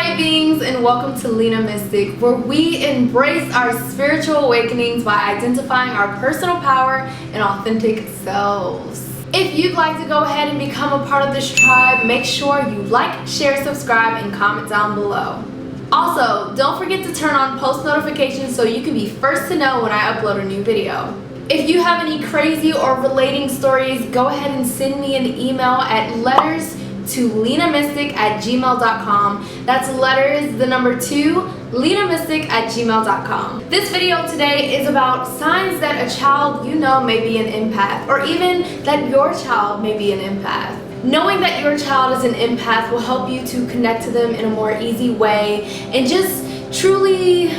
light beings, and welcome to Lena Mystic, where we embrace our spiritual awakenings by identifying our personal power and authentic selves. If you'd like to go ahead and become a part of this tribe, make sure you like, share, subscribe, and comment down below. Also, don't forget to turn on post notifications so you can be first to know when I upload a new video. If you have any crazy or relating stories, go ahead and send me an email at letters2lenamystic@gmail.com. That's letters, the number 2, lenamystic@gmail.com. This video today is about signs that a child you know may be an empath, or even that your child may be an empath. Knowing that your child is an empath will help you to connect to them in a more easy way and just truly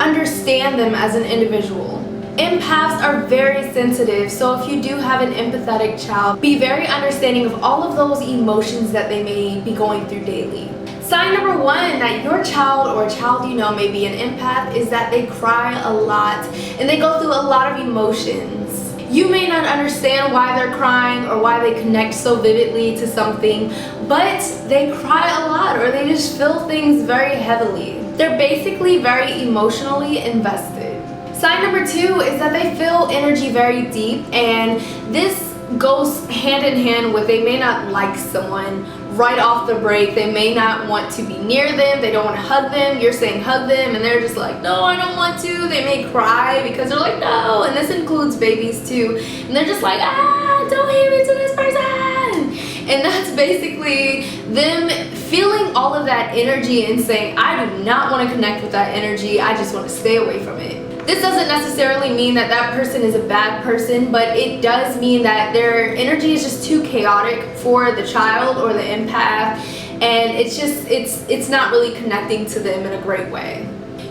understand them as an individual. Empaths are very sensitive, so if you do have an empathetic child, be very understanding of all of those emotions that they may be going through daily. Sign number 1 that your child or a child you know may be an empath is that they cry a lot and they go through a lot of emotions. You may not understand why they're crying or why they connect so vividly to something, but they cry a lot or they just feel things very heavily. They're basically very emotionally invested. Sign number 2 is that they feel energy very deep, and this goes hand in hand with they may not like someone right off the break. They may not want to be near them. They don't want to hug them. You're saying hug them and they're just like, no, I don't want to. They may cry because they're like, no, and this includes babies too, and they're just like, don't hit me to this person. And that's basically them feeling all of that energy and saying, I do not want to connect with that energy. I just want to stay away from it. This doesn't necessarily mean that that person is a bad person, but it does mean that their energy is just too chaotic for the child or the empath, and it's not really connecting to them in a great way.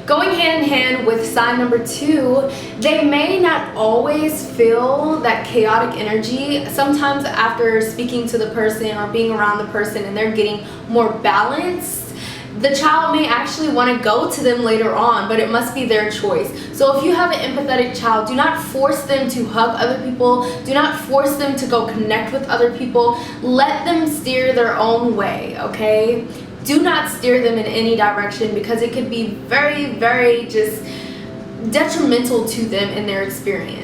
Going hand in hand with sign number 2, they may not always feel that chaotic energy. Sometimes after speaking to the person or being around the person and they're getting more balanced, the child may actually want to go to them later on, but it must be their choice. So if you have an empathetic child, do not force them to hug other people. Do not force them to go connect with other people. Let them steer their own way, okay? Do not steer them in any direction, because it could be very, very just detrimental to them in their experience.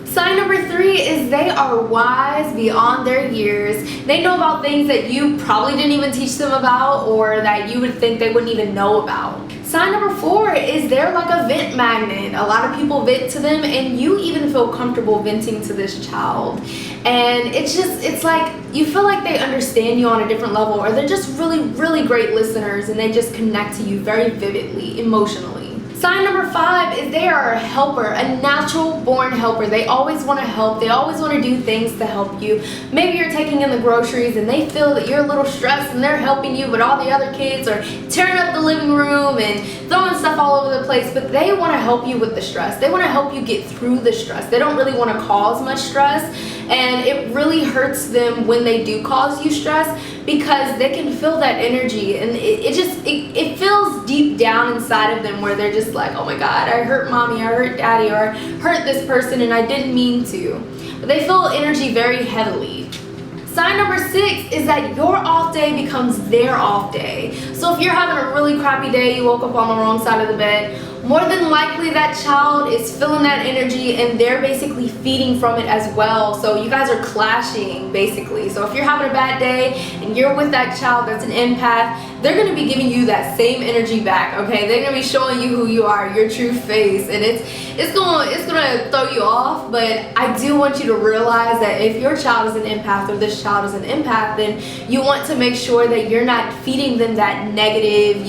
Sign number 3 is they are wise beyond their years. They know about things that you probably didn't even teach them about, or that you would think they wouldn't even know about. Sign number 4 is they're like a vent magnet. A lot of people vent to them, and you even feel comfortable venting to this child. And it's like you feel like they understand you on a different level, or they're just really, really great listeners, and they just connect to you very vividly, emotionally. Sign number 5 is they are a helper, a natural born helper. They always want to help. They always want to do things to help you. Maybe you're taking in the groceries and they feel that you're a little stressed and they're helping you, but all the other kids are tearing up the living room and throwing stuff all over the place, but they want to help you with the stress. They want to help you get through the stress. They don't really want to cause much stress, and it really hurts them when they do cause you stress, because they can feel that energy, and it feels deep down inside of them where they're just like, oh my God, I hurt mommy, I hurt daddy, or I hurt this person and I didn't mean to. But they feel energy very heavily. Sign number 6 is that your off day becomes their off day. So if you're having a really crappy day, you woke up on the wrong side of the bed, more than likely that child is feeling that energy and they're basically feeding from it as well. So you guys are clashing basically. So if you're having a bad day and you're with that child that's an empath, they're going to be giving you that same energy back, okay? They're going to be showing you who you are, your true face, and it's going to throw you off. But I do want you to realize that if your child is an empath, or this child is an empath, then you want to make sure that you're not feeding them that negative,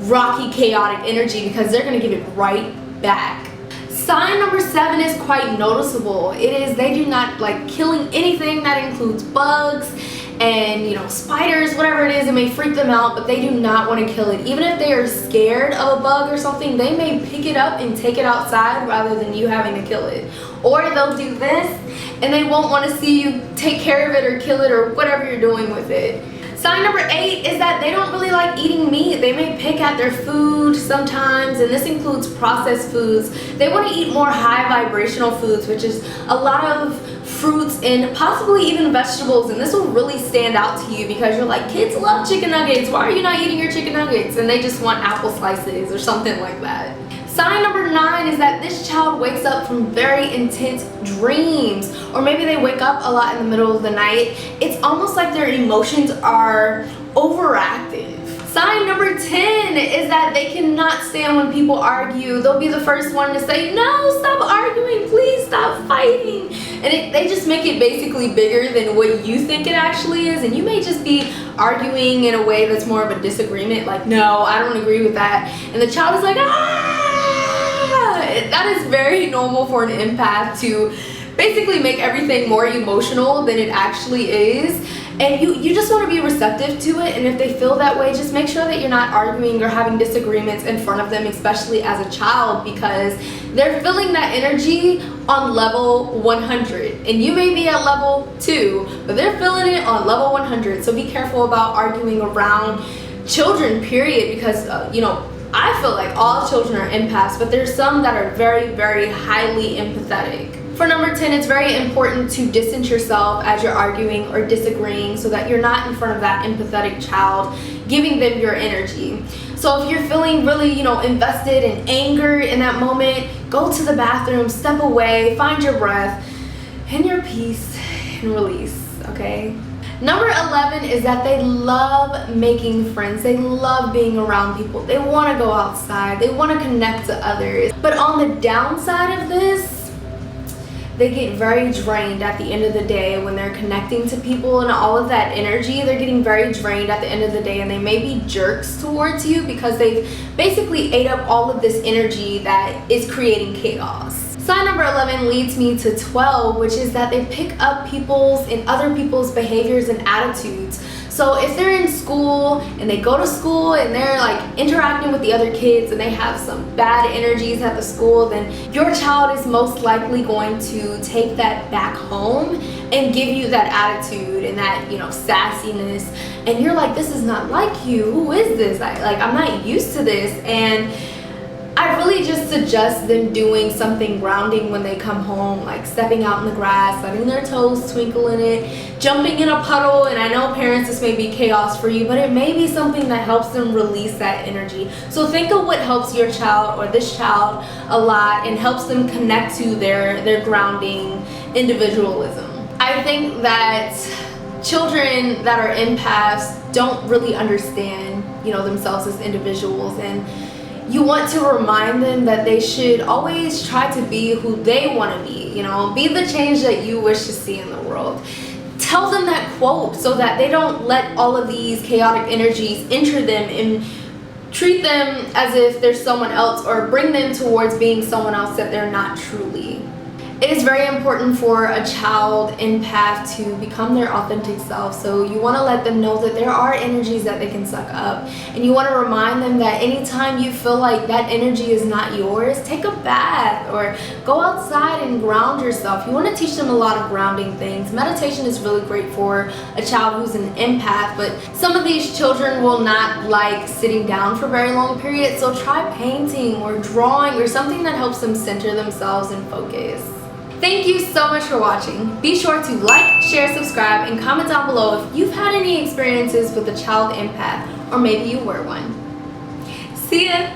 rocky, chaotic energy, because they're going to give it right back. Sign number 7 is quite noticeable. It is they do not like killing anything that includes bugs and spiders, whatever it is. It may freak them out, but they do not want to kill it. Even if they are scared of a bug or something, they may pick it up and take it outside rather than you having to kill it. Or they'll do this and they won't want to see you take care of it or kill it or whatever you're doing with it. Sign number 8 is that they don't really like eating meat. They may pick at their food sometimes, and this includes processed foods. They want to eat more high vibrational foods, which is a lot of fruits and possibly even vegetables, and this will really stand out to you because you're like, kids love chicken nuggets, why are you not eating your chicken nuggets? And they just want apple slices or something like that. Sign number 9 is that this child wakes up from very intense dreams, or maybe they wake up a lot in the middle of the night. It's almost like their emotions are overactive. Sign number 10 is that they cannot stand when people argue. They'll be the first one to say, no, stop arguing, please stop fighting. And they just make it basically bigger than what you think it actually is. And you may just be arguing in a way that's more of a disagreement, like, no, I don't agree with that. And the child is like, ah! That is very normal for an empath to basically make everything more emotional than it actually is. And you just want to be receptive to it, and if they feel that way, just make sure that you're not arguing or having disagreements in front of them, especially as a child, because they're feeling that energy on level 100. And you may be at level 2, but they're feeling it on level 100. So be careful about arguing around children, period, because, you know, I feel like all children are empaths, but there's some that are very, very highly empathetic. For number 10, it's very important to distance yourself as you're arguing or disagreeing so that you're not in front of that empathetic child, giving them your energy. So if you're feeling really, you know, invested in anger in that moment, go to the bathroom, step away, find your breath and your peace and release, okay? Number 11 is that they love making friends. They love being around people. They want to go outside. They want to connect to others. But on the downside of this, they get very drained at the end of the day when they're connecting to people and all of that energy. They're getting very drained at the end of the day, and they may be jerks towards you because they've basically ate up all of this energy that is creating chaos. Sign number 11 leads me to 12, which is that they pick up people's and other people's behaviors and attitudes. So if they're in school and they go to school and they're like interacting with the other kids and they have some bad energies at the school, then your child is most likely going to take that back home and give you that attitude and that, you know, sassiness. And you're like, this is not like you. Who is this? I'm not used to this. And I really just suggest them doing something grounding when they come home, like stepping out in the grass, letting their toes twinkle in it, jumping in a puddle. And I know parents, this may be chaos for you, but it may be something that helps them release that energy. So think of what helps your child or this child a lot and helps them connect to their grounding individualism. I think that children that are empaths don't really understand, you know, themselves as individuals, and you want to remind them that they should always try to be who they want to be, you know, be the change that you wish to see in the world. Tell them that quote so that they don't let all of these chaotic energies enter them and treat them as if they're someone else or bring them towards being someone else that they're not truly. It is very important for a child empath to become their authentic self. So you want to let them know that there are energies that they can suck up. And you want to remind them that anytime you feel like that energy is not yours, take a bath or go outside and ground yourself. You want to teach them a lot of grounding things. Meditation is really great for a child who's an empath, but some of these children will not like sitting down for very long periods. So try painting or drawing or something that helps them center themselves and focus. Thank you so much for watching. Be sure to like, share, subscribe, and comment down below if you've had any experiences with a child empath, or maybe you were one. See ya!